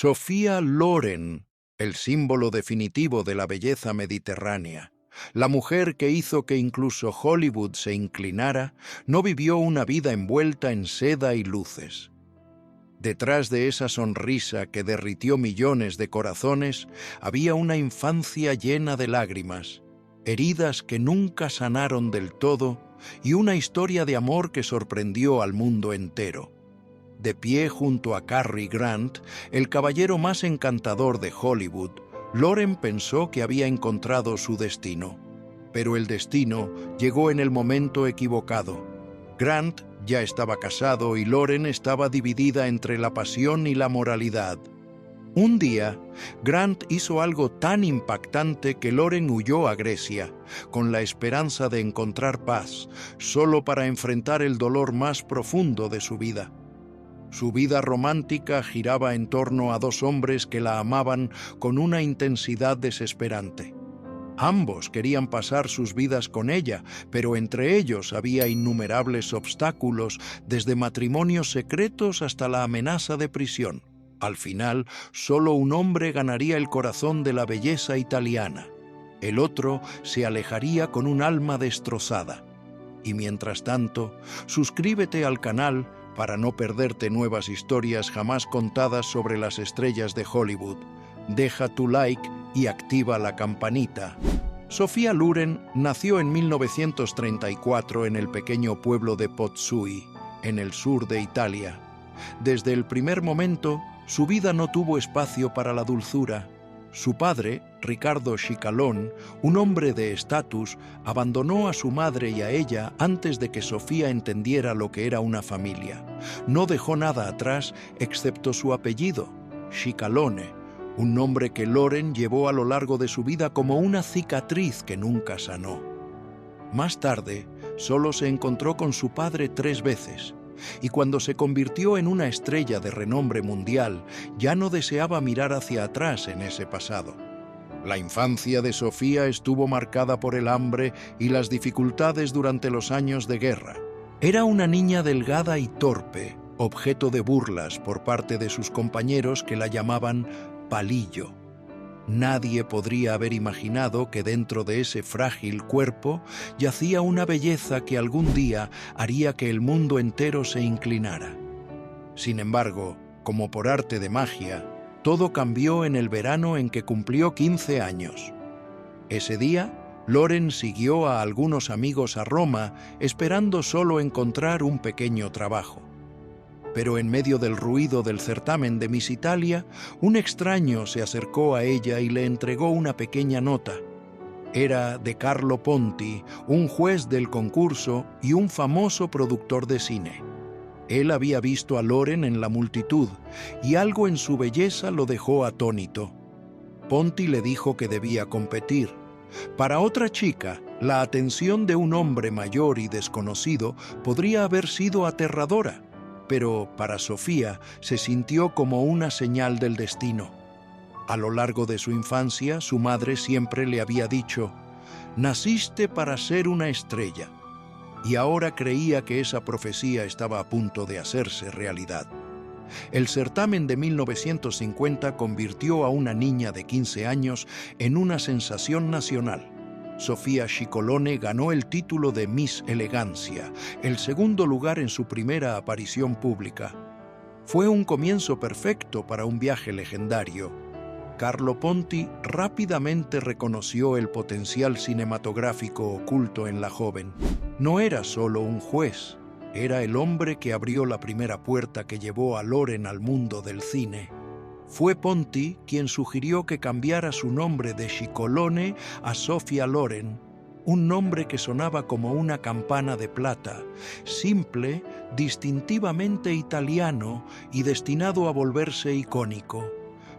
Sophia Loren, el símbolo definitivo de la belleza mediterránea. La mujer que hizo que incluso Hollywood se inclinara, no vivió una vida envuelta en seda y luces. Detrás de esa sonrisa que derritió millones de corazones, había una infancia llena de lágrimas, heridas que nunca sanaron del todo y una historia de amor que sorprendió al mundo entero. De pie junto a Cary Grant, el caballero más encantador de Hollywood, Loren pensó que había encontrado su destino. Pero el destino llegó en el momento equivocado. Grant ya estaba casado y Loren estaba dividida entre la pasión y la moralidad. Un día, Grant hizo algo tan impactante que Loren huyó a Grecia, con la esperanza de encontrar paz, solo para enfrentar el dolor más profundo de su vida. Su vida romántica giraba en torno a dos hombres que la amaban con una intensidad desesperante. Ambos querían pasar sus vidas con ella, pero entre ellos había innumerables obstáculos, desde matrimonios secretos hasta la amenaza de prisión. Al final, solo un hombre ganaría el corazón de la belleza italiana. El otro se alejaría con un alma destrozada. Y mientras tanto, suscríbete al canal para no perderte nuevas historias jamás contadas sobre las estrellas de Hollywood. Deja tu like y activa la campanita. Sophia Loren nació en 1934 en el pequeño pueblo de Pozzuoli, en el sur de Italia. Desde el primer momento, su vida no tuvo espacio para la dulzura. Su padre, Riccardo Cicalone, un hombre de estatus, abandonó a su madre y a ella antes de que Sofía entendiera lo que era una familia. No dejó nada atrás excepto su apellido, Cicalone, un nombre que Loren llevó a lo largo de su vida como una cicatriz que nunca sanó. Más tarde, solo se encontró con su padre 3 veces. Y cuando se convirtió en una estrella de renombre mundial, ya no deseaba mirar hacia atrás en ese pasado. La infancia de Sofía estuvo marcada por el hambre y las dificultades durante los años de guerra. Era una niña delgada y torpe, objeto de burlas por parte de sus compañeros que la llamaban palillo. Nadie podría haber imaginado que dentro de ese frágil cuerpo yacía una belleza que algún día haría que el mundo entero se inclinara. Sin embargo, como por arte de magia, todo cambió en el verano en que cumplió 15 años. Ese día, Loren siguió a algunos amigos a Roma esperando solo encontrar un pequeño trabajo. Pero en medio del ruido del certamen de Miss Italia, un extraño se acercó a ella y le entregó una pequeña nota. Era de Carlo Ponti, un juez del concurso y un famoso productor de cine. Él había visto a Loren en la multitud, y algo en su belleza lo dejó atónito. Ponti le dijo que debía competir. Para otra chica, la atención de un hombre mayor y desconocido podría haber sido aterradora. Pero para Sofía se sintió como una señal del destino. A lo largo de su infancia, su madre siempre le había dicho: «Naciste para ser una estrella», y ahora creía que esa profecía estaba a punto de hacerse realidad. El certamen de 1950 convirtió a una niña de 15 años en una sensación nacional. Sofía Cicalone ganó el título de Miss Elegancia, el segundo lugar en su primera aparición pública. Fue un comienzo perfecto para un viaje legendario. Carlo Ponti rápidamente reconoció el potencial cinematográfico oculto en la joven. No era solo un juez, era el hombre que abrió la primera puerta que llevó a Loren al mundo del cine. Fue Ponti quien sugirió que cambiara su nombre de Cicalone a Sophia Loren, un nombre que sonaba como una campana de plata, simple, distintivamente italiano y destinado a volverse icónico.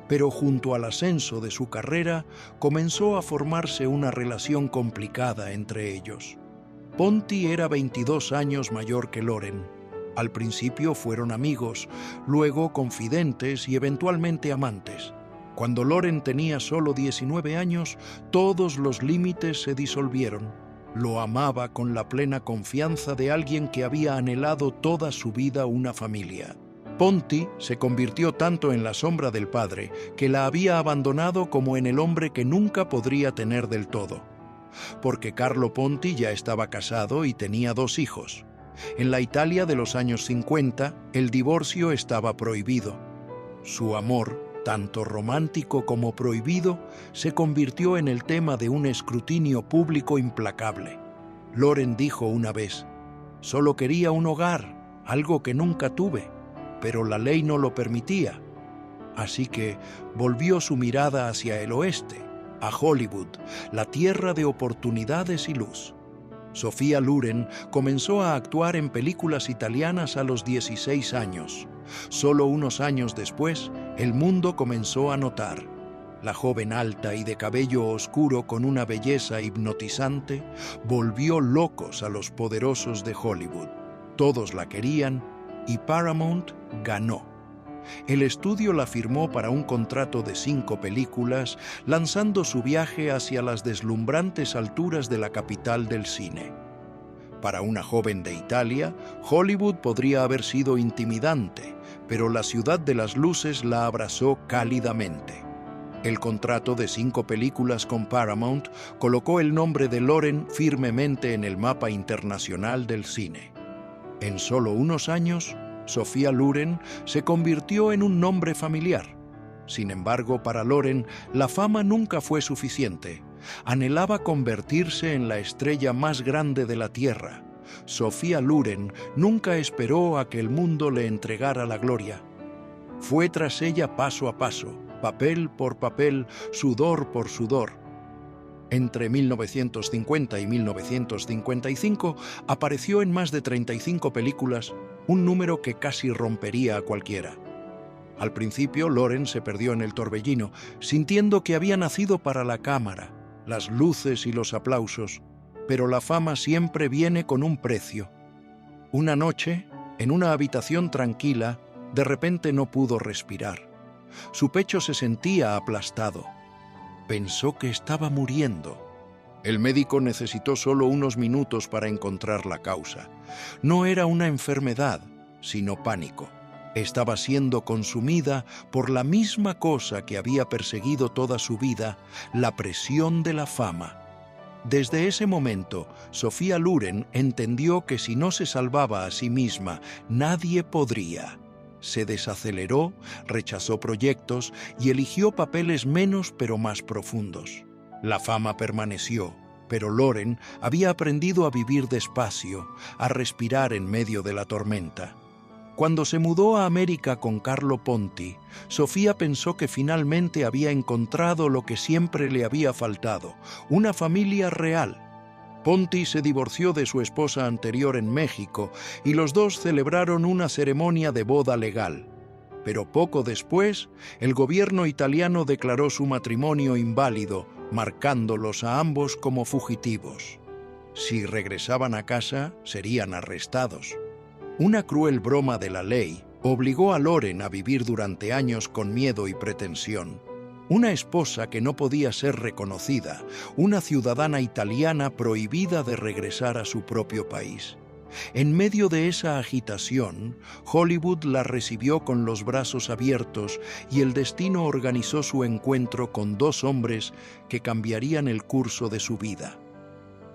Pero junto al ascenso de su carrera, comenzó a formarse una relación complicada entre ellos. Ponti era 22 años mayor que Loren. Al principio fueron amigos, luego confidentes y eventualmente amantes. Cuando Loren tenía solo 19 años, todos los límites se disolvieron. Lo amaba con la plena confianza de alguien que había anhelado toda su vida una familia. Ponti se convirtió tanto en la sombra del padre que la había abandonado como en el hombre que nunca podría tener del todo. Porque Carlo Ponti ya estaba casado y tenía 2 hijos. En la Italia de los años 50, el divorcio estaba prohibido. Su amor, tanto romántico como prohibido, se convirtió en el tema de un escrutinio público implacable. Loren dijo una vez: «Solo quería un hogar, algo que nunca tuve, pero la ley no lo permitía». Así que volvió su mirada hacia el oeste, a Hollywood, la tierra de oportunidades y luz. Sofía Loren comenzó a actuar en películas italianas a los 16 años. Solo unos años después, el mundo comenzó a notar. La joven alta y de cabello oscuro con una belleza hipnotizante volvió locos a los poderosos de Hollywood. Todos la querían y Paramount ganó. El estudio la firmó para un contrato de 5 películas, lanzando su viaje hacia las deslumbrantes alturas de la capital del cine. Para una joven de Italia, Hollywood podría haber sido intimidante, pero la ciudad de las luces la abrazó cálidamente. El contrato de 5 películas con Paramount colocó el nombre de Loren firmemente en el mapa internacional del cine. En solo unos años, Sofía Loren se convirtió en un nombre familiar. Sin embargo, para Loren, la fama nunca fue suficiente. Anhelaba convertirse en la estrella más grande de la Tierra. Sofía Loren nunca esperó a que el mundo le entregara la gloria. Fue tras ella paso a paso, papel por papel, sudor por sudor. Entre 1950 y 1955 apareció en más de 35 películas, un número que casi rompería a cualquiera. Al principio, Loren se perdió en el torbellino, sintiendo que había nacido para la cámara, las luces y los aplausos, pero la fama siempre viene con un precio. Una noche, en una habitación tranquila, de repente no pudo respirar. Su pecho se sentía aplastado. Pensó que estaba muriendo. El médico necesitó solo unos minutos para encontrar la causa. No era una enfermedad, sino pánico. Estaba siendo consumida por la misma cosa que había perseguido toda su vida, la presión de la fama. Desde ese momento, Sofía Loren entendió que si no se salvaba a sí misma, nadie podría. Se desaceleró, rechazó proyectos y eligió papeles menos pero más profundos. La fama permaneció, pero Loren había aprendido a vivir despacio, a respirar en medio de la tormenta. Cuando se mudó a América con Carlo Ponti, Sofía pensó que finalmente había encontrado lo que siempre le había faltado, una familia real. Ponti se divorció de su esposa anterior en México y los dos celebraron una ceremonia de boda legal. Pero poco después, el gobierno italiano declaró su matrimonio inválido, marcándolos a ambos como fugitivos. Si regresaban a casa, serían arrestados. Una cruel broma de la ley obligó a Loren a vivir durante años con miedo y pretensión. Una esposa que no podía ser reconocida, una ciudadana italiana prohibida de regresar a su propio país. En medio de esa agitación, Hollywood la recibió con los brazos abiertos y el destino organizó su encuentro con 2 hombres que cambiarían el curso de su vida.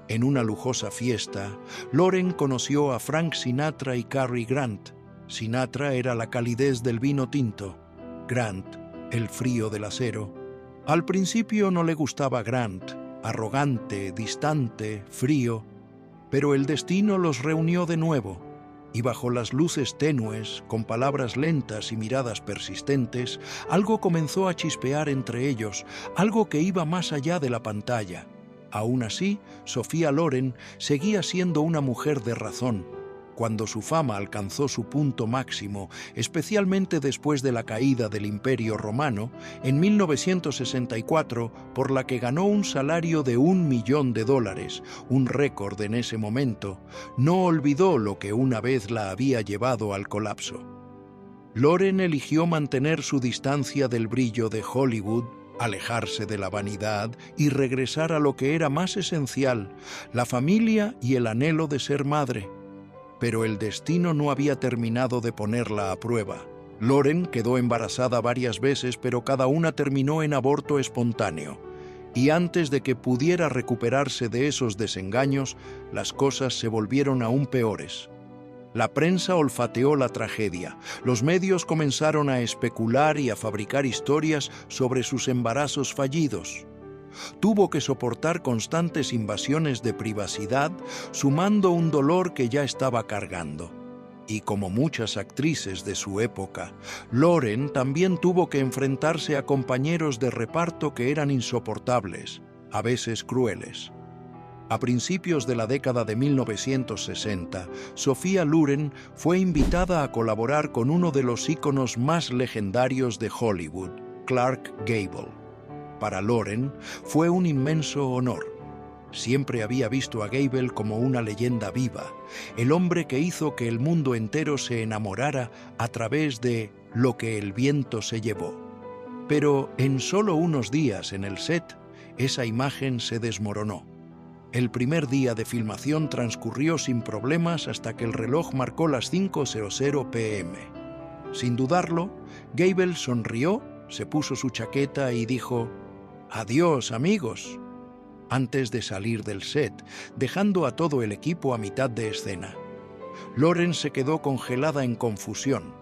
En una lujosa fiesta, Loren conoció a Frank Sinatra y Cary Grant. Sinatra era la calidez del vino tinto, Grant, el frío del acero. Al principio no le gustaba Grant, arrogante, distante, frío, pero el destino los reunió de nuevo, y bajo las luces tenues, con palabras lentas y miradas persistentes, algo comenzó a chispear entre ellos, algo que iba más allá de la pantalla. Aún así, Sofía Loren seguía siendo una mujer de razón. Cuando su fama alcanzó su punto máximo, especialmente después de la caída del Imperio Romano, en 1964, por la que ganó un salario de $1 millón, un récord en ese momento, no olvidó lo que una vez la había llevado al colapso. Loren eligió mantener su distancia del brillo de Hollywood, alejarse de la vanidad y regresar a lo que era más esencial, la familia y el anhelo de ser madre. pero el destino no había terminado de ponerla a prueba. Lauren quedó embarazada varias veces, pero cada una terminó en aborto espontáneo. Y antes de que pudiera recuperarse de esos desengaños, las cosas se volvieron aún peores. La prensa olfateó la tragedia. Los medios comenzaron a especular y a fabricar historias sobre sus embarazos fallidos. Tuvo que soportar constantes invasiones de privacidad, sumando un dolor que ya estaba cargando. Y como muchas actrices de su época, Lauren también tuvo que enfrentarse a compañeros de reparto que eran insoportables, a veces crueles. A principios de la década de 1960, Sophia Loren fue invitada a colaborar con uno de los íconos más legendarios de Hollywood, Clark Gable. Para Lauren fue un inmenso honor. Siempre había visto a Gable como una leyenda viva, el hombre que hizo que el mundo entero se enamorara a través de Lo que el viento se llevó. Pero en solo unos días en el set, esa imagen se desmoronó. El primer día de filmación transcurrió sin problemas hasta que el reloj marcó las 5:00 p.m. Sin dudarlo, Gable sonrió, se puso su chaqueta y dijo: «Adiós, amigos», antes de salir del set, dejando a todo el equipo a mitad de escena. Lauren se quedó congelada en confusión.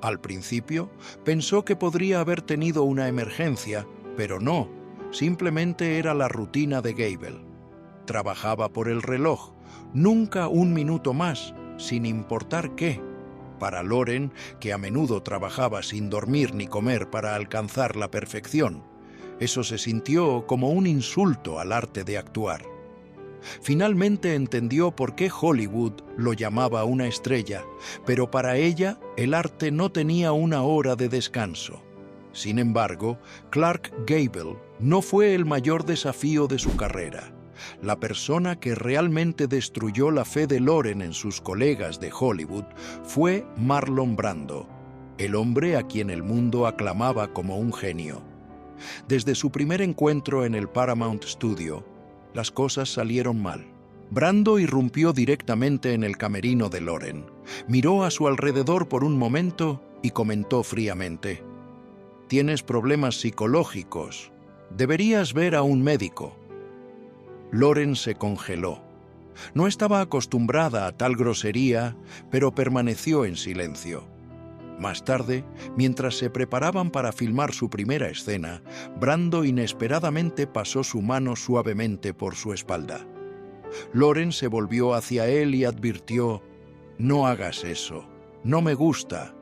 Al principio, pensó que podría haber tenido una emergencia, pero no, simplemente era la rutina de Gable. Trabajaba por el reloj, nunca un minuto más, sin importar qué. Para Lauren, que a menudo trabajaba sin dormir ni comer para alcanzar la perfección, eso se sintió como un insulto al arte de actuar. Finalmente entendió por qué Hollywood lo llamaba una estrella, pero para ella el arte no tenía una hora de descanso. Sin embargo, Clark Gable no fue el mayor desafío de su carrera. La persona que realmente destruyó la fe de Lauren en sus colegas de Hollywood fue Marlon Brando, el hombre a quien el mundo aclamaba como un genio. Desde su primer encuentro en el Paramount Studio, las cosas salieron mal. Brando irrumpió directamente en el camerino de Lauren, miró a su alrededor por un momento y comentó fríamente: «Tienes problemas psicológicos. Deberías ver a un médico». Lauren se congeló. No estaba acostumbrada a tal grosería, pero permaneció en silencio. Más tarde, mientras se preparaban para filmar su primera escena, Brando inesperadamente pasó su mano suavemente por su espalda. Lauren se volvió hacia él y advirtió: «No hagas eso, no me gusta».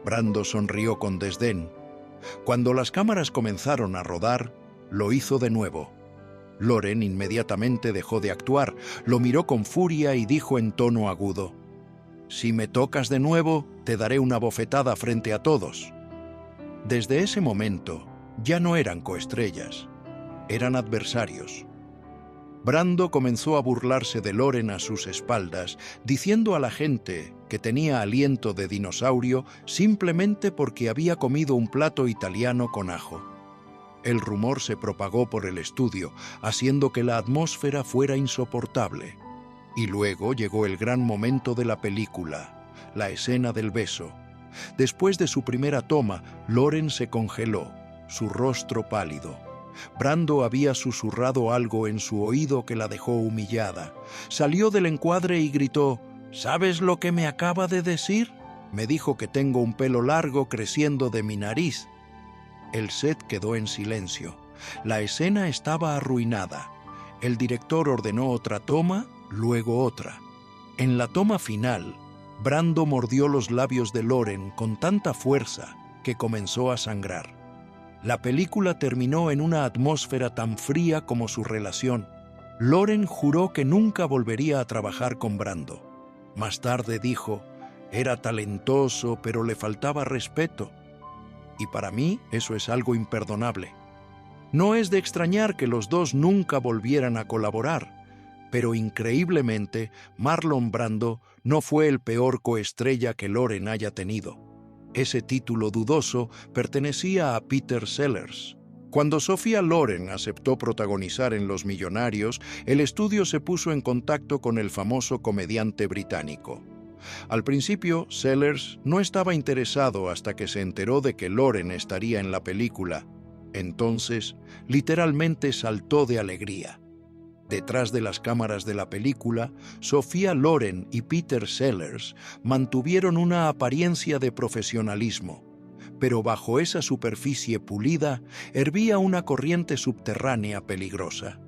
Brando sonrió con desdén. Cuando las cámaras comenzaron a rodar, lo hizo de nuevo. Lauren inmediatamente dejó de actuar, lo miró con furia y dijo en tono agudo: «Si me tocas de nuevo, te daré una bofetada frente a todos». Desde ese momento, ya no eran coestrellas, eran adversarios. Brando comenzó a burlarse de Lauren a sus espaldas, diciendo a la gente que tenía aliento de dinosaurio simplemente porque había comido un plato italiano con ajo. El rumor se propagó por el estudio, haciendo que la atmósfera fuera insoportable. Y luego llegó el gran momento de la película, la escena del beso. Después de su primera toma, Lauren se congeló, su rostro pálido. Brando había susurrado algo en su oído que la dejó humillada. Salió del encuadre y gritó: «¿Sabes lo que me acaba de decir? Me dijo que tengo un pelo largo creciendo de mi nariz». El set quedó en silencio. La escena estaba arruinada. El director ordenó otra toma, luego otra. En la toma final, Brando mordió los labios de Lauren con tanta fuerza que comenzó a sangrar. La película terminó en una atmósfera tan fría como su relación. Lauren juró que nunca volvería a trabajar con Brando. Más tarde dijo: «Era talentoso, pero le faltaba respeto». Y para mí eso es algo imperdonable. No es de extrañar que los dos nunca volvieran a colaborar, pero increíblemente Marlon Brando no fue el peor coestrella que Lauren haya tenido. Ese título dudoso pertenecía a Peter Sellers. Cuando Sophia Loren aceptó protagonizar en Los Millonarios, el estudio se puso en contacto con el famoso comediante británico. Al principio, Sellers no estaba interesado hasta que se enteró de que Loren estaría en la película. Entonces, literalmente saltó de alegría. Detrás de las cámaras de la película, Sophia Loren y Peter Sellers mantuvieron una apariencia de profesionalismo, pero bajo esa superficie pulida hervía una corriente subterránea peligrosa.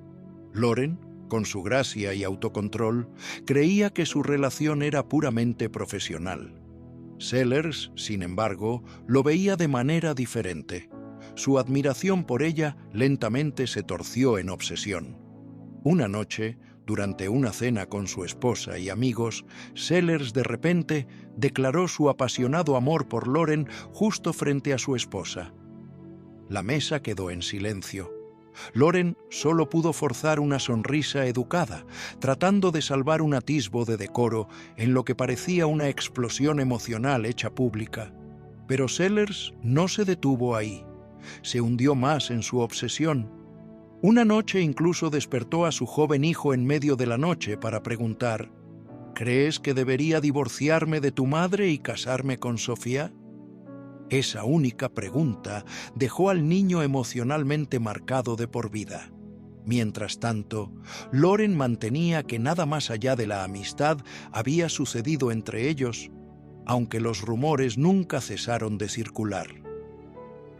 Loren, con su gracia y autocontrol, creía que su relación era puramente profesional. Sellers, sin embargo, lo veía de manera diferente. Su admiración por ella lentamente se torció en obsesión. Una noche, durante una cena con su esposa y amigos, Sellers de repente declaró su apasionado amor por Loren justo frente a su esposa. La mesa quedó en silencio. Loren solo pudo forzar una sonrisa educada, tratando de salvar un atisbo de decoro en lo que parecía una explosión emocional hecha pública. Pero Sellers no se detuvo ahí. Se hundió más en su obsesión. Una noche incluso despertó a su joven hijo en medio de la noche para preguntar: ¿crees que debería divorciarme de tu madre y casarme con Sofía? Esa única pregunta dejó al niño emocionalmente marcado de por vida. Mientras tanto, Loren mantenía que nada más allá de la amistad había sucedido entre ellos, aunque los rumores nunca cesaron de circular.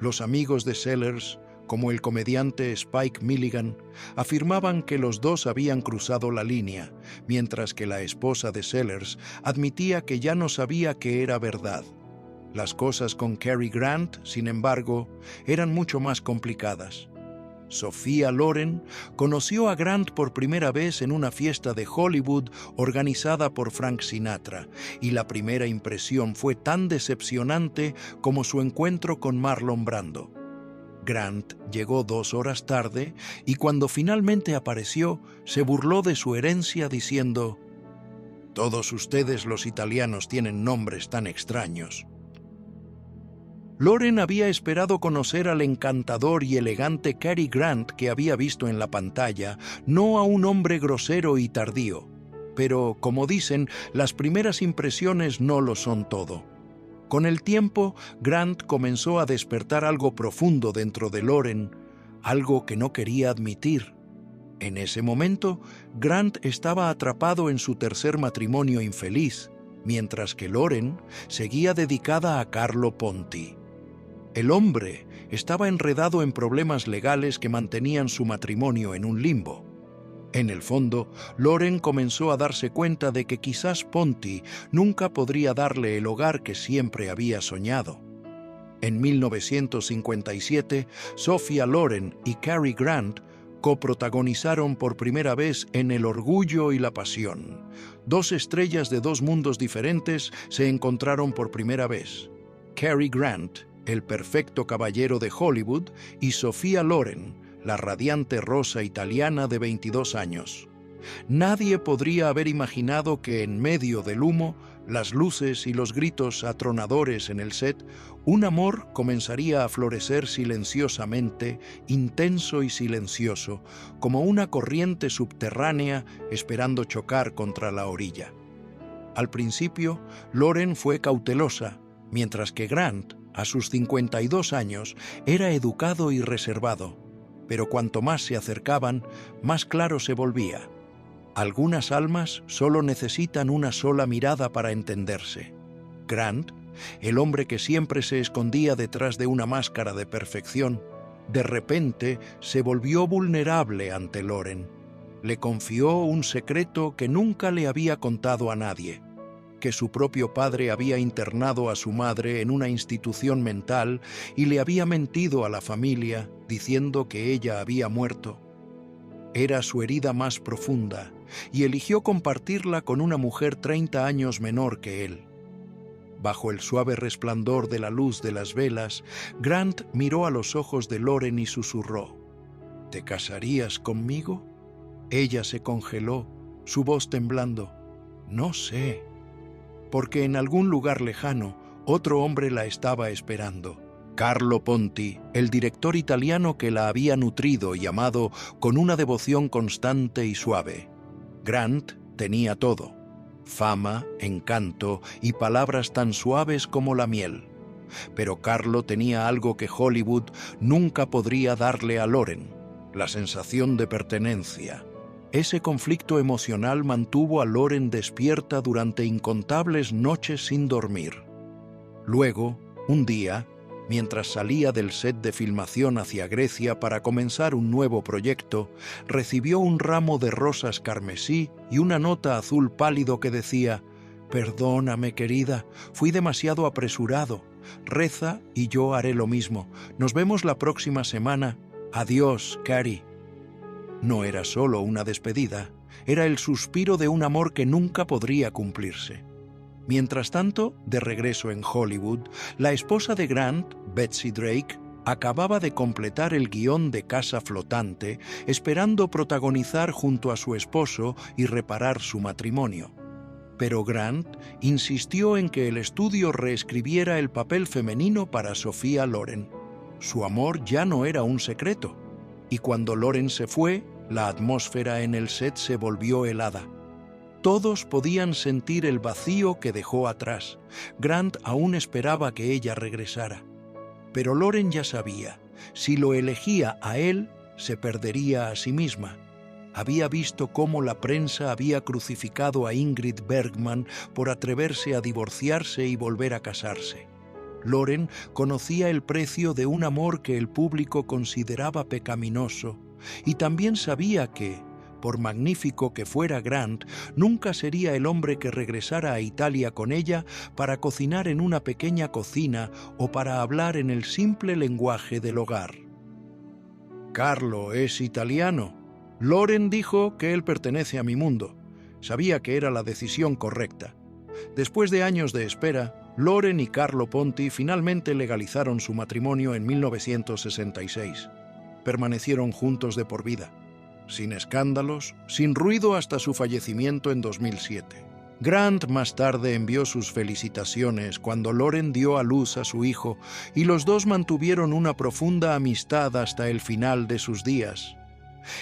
Los amigos de Sellers, como el comediante Spike Milligan, afirmaban que los dos habían cruzado la línea, mientras que la esposa de Sellers admitía que ya no sabía qué era verdad. Las cosas con Cary Grant, sin embargo, eran mucho más complicadas. Sophia Loren conoció a Grant por primera vez en una fiesta de Hollywood organizada por Frank Sinatra, y la primera impresión fue tan decepcionante como su encuentro con Marlon Brando. Grant llegó 2 horas tarde y cuando finalmente apareció, se burló de su herencia diciendo: «Todos ustedes los italianos tienen nombres tan extraños». Loren había esperado conocer al encantador y elegante Cary Grant que había visto en la pantalla, no a un hombre grosero y tardío. Pero, como dicen, las primeras impresiones no lo son todo. Con el tiempo, Grant comenzó a despertar algo profundo dentro de Loren, algo que no quería admitir. En ese momento, Grant estaba atrapado en su tercer matrimonio infeliz, mientras que Loren seguía dedicada a Carlo Ponti. El hombre estaba enredado en problemas legales que mantenían su matrimonio en un limbo. En el fondo, Loren comenzó a darse cuenta de que quizás Ponti nunca podría darle el hogar que siempre había soñado. En 1957, Sophia Loren y Cary Grant coprotagonizaron por primera vez en El orgullo y la pasión. 2 estrellas de 2 mundos diferentes se encontraron por primera vez. Cary Grant, el perfecto caballero de Hollywood, y Sophia Loren, la radiante rosa italiana de 22 años. Nadie podría haber imaginado que en medio del humo, las luces y los gritos atronadores en el set, un amor comenzaría a florecer silenciosamente, intenso y silencioso, como una corriente subterránea esperando chocar contra la orilla. Al principio, Loren fue cautelosa, mientras que Grant, a sus 52 años, era educado y reservado, pero cuanto más se acercaban, más claro se volvía. Algunas almas solo necesitan una sola mirada para entenderse. Grant, el hombre que siempre se escondía detrás de una máscara de perfección, de repente se volvió vulnerable ante Loren. Le confió un secreto que nunca le había contado a nadie: que su propio padre había internado a su madre en una institución mental y le había mentido a la familia diciendo que ella había muerto. Era su herida más profunda y eligió compartirla con una mujer 30 años menor que él. Bajo el suave resplandor de la luz de las velas, Grant miró a los ojos de Loren y susurró: «¿Te casarías conmigo?». Ella se congeló, su voz temblando. «No sé», porque en algún lugar lejano otro hombre la estaba esperando, Carlo Ponti, el director italiano que la había nutrido y amado con una devoción constante y suave. Grant tenía todo: fama, encanto y palabras tan suaves como la miel. Pero Carlo tenía algo que Hollywood nunca podría darle a Lauren: la sensación de pertenencia. Ese conflicto emocional mantuvo a Lauren despierta durante incontables noches sin dormir. Luego, un día, mientras salía del set de filmación hacia Grecia para comenzar un nuevo proyecto, recibió un ramo de rosas carmesí y una nota azul pálido que decía: «Perdóname, querida, fui demasiado apresurado. Reza y yo haré lo mismo. Nos vemos la próxima semana. Adiós, Carrie». No era solo una despedida, era el suspiro de un amor que nunca podría cumplirse. Mientras tanto, de regreso en Hollywood, la esposa de Grant, Betsy Drake, acababa de completar el guión de Casa Flotante, esperando protagonizar junto a su esposo y reparar su matrimonio. Pero Grant insistió en que el estudio reescribiera el papel femenino para Sophia Loren. Su amor ya no era un secreto, y cuando Loren se fue, la atmósfera en el set se volvió helada. Todos podían sentir el vacío que dejó atrás. Grant aún esperaba que ella regresara. Pero Loren ya sabía: si lo elegía a él, se perdería a sí misma. Había visto cómo la prensa había crucificado a Ingrid Bergman por atreverse a divorciarse y volver a casarse. Loren conocía el precio de un amor que el público consideraba pecaminoso, y también sabía que, por magnífico que fuera Grant, nunca sería el hombre que regresara a Italia con ella para cocinar en una pequeña cocina o para hablar en el simple lenguaje del hogar. «Carlo es italiano. Loren dijo que él pertenece a mi mundo. Sabía que era la decisión correcta». Después de años de espera, Loren y Carlo Ponti finalmente legalizaron su matrimonio en 1966. Permanecieron juntos de por vida, sin escándalos, sin ruido hasta su fallecimiento en 2007. Grant más tarde envió sus felicitaciones cuando Loren dio a luz a su hijo, y los dos mantuvieron una profunda amistad hasta el final de sus días.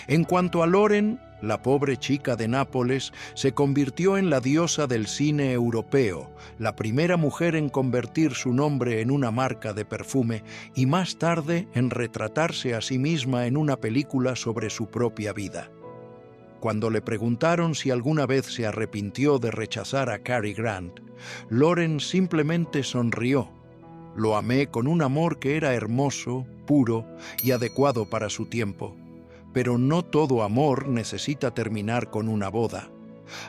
En cuanto a Loren, la pobre chica de Nápoles se convirtió en la diosa del cine europeo, la primera mujer en convertir su nombre en una marca de perfume y más tarde en retratarse a sí misma en una película sobre su propia vida. Cuando le preguntaron si alguna vez se arrepintió de rechazar a Cary Grant, Loren simplemente sonrió. «Lo amé con un amor que era hermoso, puro y adecuado para su tiempo. Pero no todo amor necesita terminar con una boda.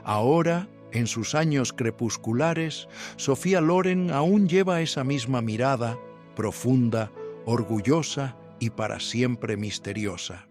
Ahora, en sus años crepusculares, Sophia Loren aún lleva esa misma mirada, profunda, orgullosa y para siempre misteriosa».